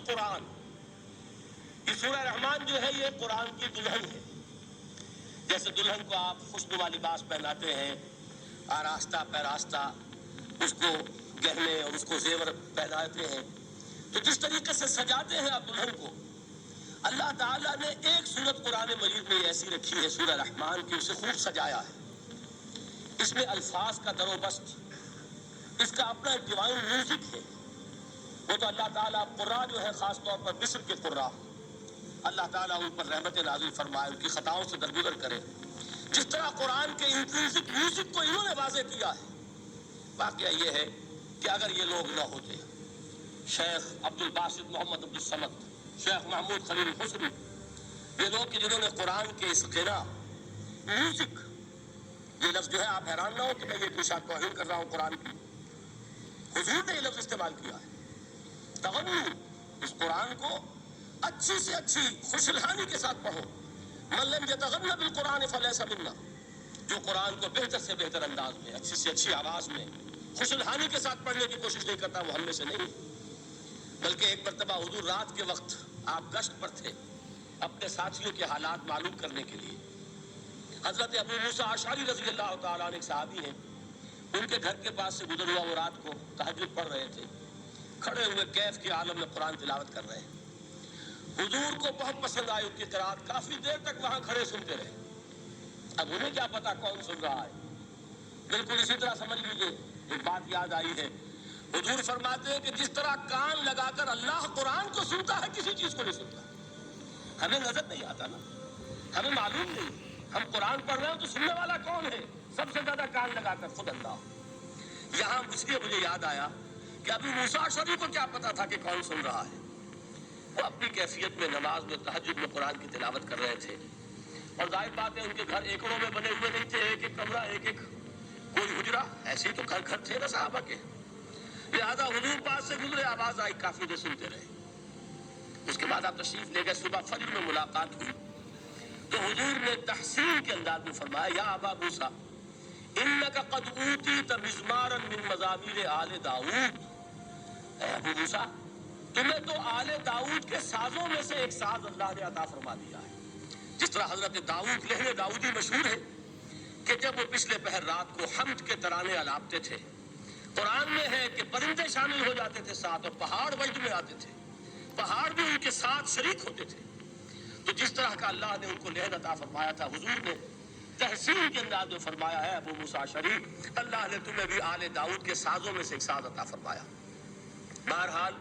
القرآن. یہ سورہ رحمان جو ہے یہ قرآن کی دلہن ہے. جیسے دلہن کو آپ خوشنما لباس پہناتے ہیں، آراستہ پیراستہ اس کو گہنے اور اس کو زیور پہناتے ہیں، تو جس طریقے سے سجاتے ہیں آپ دلہن کو، اللہ تعالیٰ نے ایک صورت قرآن مجید میں ایسی رکھی ہے سورہ رحمان کی، اسے خوب سجایا ہے. اس میں الفاظ کا در و بست، اس کا اپنا ڈیوائن میوزک ہے. وہ تو اللہ تعالیٰ قراء جو ہے خاص طور پر مصر کے قراء، اللہ تعالیٰ ان پر رحمت نازل فرمائے، ان کی خطاؤں سے درگزر کرے. جس طرح قرآن کے انٹرنسک میوزک کو انہوں نے واضح کیا ہے. واقعہ یہ ہے کہ اگر یہ لوگ نہ ہوتے، شیخ عبد الباسط محمد عبد الصمد، شیخ محمود خلیل حسنی، یہ لوگ کہ جنہوں نے قرآن کے اس غنا میوزک، یہ لفظ جو ہے آپ حیران نہ ہو کہ میں یہ کوئی شاید توہین کر رہا ہوں قرآن کی، حضور نے یہ لفظ استعمال کیا ہے. تغنو، اس قرآن کو اچھی سے اچھی خوشلحانی کے ساتھ پڑھو. من لم یتغن بالقرآن فلیس منا، جو قرآن کو بہتر سے بہتر انداز میں، اچھی سے اچھی آواز میں، خوشلحانی کے ساتھ پڑھنے کی کوشش نہیں کرتا، وہ ہم میں سے نہیں. بلکہ ایک مرتبہ حضور رات کے وقت آپ گشت پر تھے اپنے ساتھیوں کے حالات معلوم کرنے کے لیے. حضرت ابو موسیٰ اشعری رضی اللہ تعالیٰ عنہ ایک صحابی ہیں، ان کے گھر کے پاس سے گزر ہوا، وہ رات کو تہجد پڑھ رہے تھے، کھڑے ہوئے کیف کے عالم میں قرآن تلاوت کر رہے ہیں. حضور کو بہت پسند آئی ان کی قرات، کافی دیر تک وہاں کھڑے سنتے رہے. اب انہیں کیا پتا کون سن رہا ہے. بالکل اسی طرح سمجھ لیجیے ایک بات یاد آئی ہے. حضور فرماتے ہیں کہ جس طرح کان لگا کر اللہ قرآن کو سنتا ہے کسی چیز کو نہیں سنتا. ہمیں نظر نہیں آتا نا، ہمیں معلوم نہیں ہم قرآن پڑھ رہے ہیں تو سننے والا کون ہے؟ سب سے زیادہ کان لگا کر خود اللہ. یہاں اس لیے مجھے یاد آیا کہ ابو موسیٰ اشعری کو کیا پتا تھا کہ کون سن رہا ہے. وہ اپنی کیفیت میں نماز میں تہجد میں قرآن کی تلاوت کر رہے تھے، اور ظاہر بات ہے ان کے گھر ایکڑوں میں بنے ہوئے نہیں تھے، ایک ایک کمرہ، ایک ایک کوئی حجرہ، ایسے ہی تو گھر تھے نا صحابہ کے. لہٰذا حضور پاس سے گزرے، آواز آئی، کافی دیر سنتے رہے. اس کے بعد آپ تشریف لے گئے، صبح فجر میں ملاقات ہوئی تو حضور نے تحسین کے انداز میں فرمایا، یا ابا موسیٰ انک قد اوتیت مزمارا من مزامیر آل داؤد. اے ابو موسیٰ، تمہیں تو آل داؤد کے سازوں میں سے ایک ساز اللہ نے عطا فرما دیا ہے. جس طرح حضرت داؤد، لہن داؤدی مشہور ہے کہ جب وہ پچھلے پہر رات کو حمد کے ترانے الاپتے تھے، قرآن میں ہے کہ پرندے شامل ہو جاتے تھے ساتھ، اور پہاڑ وجد میں آتے تھے، پہاڑ بھی ان کے ساتھ شریک ہوتے تھے. تو جس طرح کا اللہ نے ان کو لہن عطا فرمایا تھا، حضور نے تحسین کے انداز میں فرمایا ہے، ابو موسیٰ اشعری، اللہ نے تمہیں بھی آل داؤد کے سازوں میں سے ایک ساز عطا فرمایا. بہرحال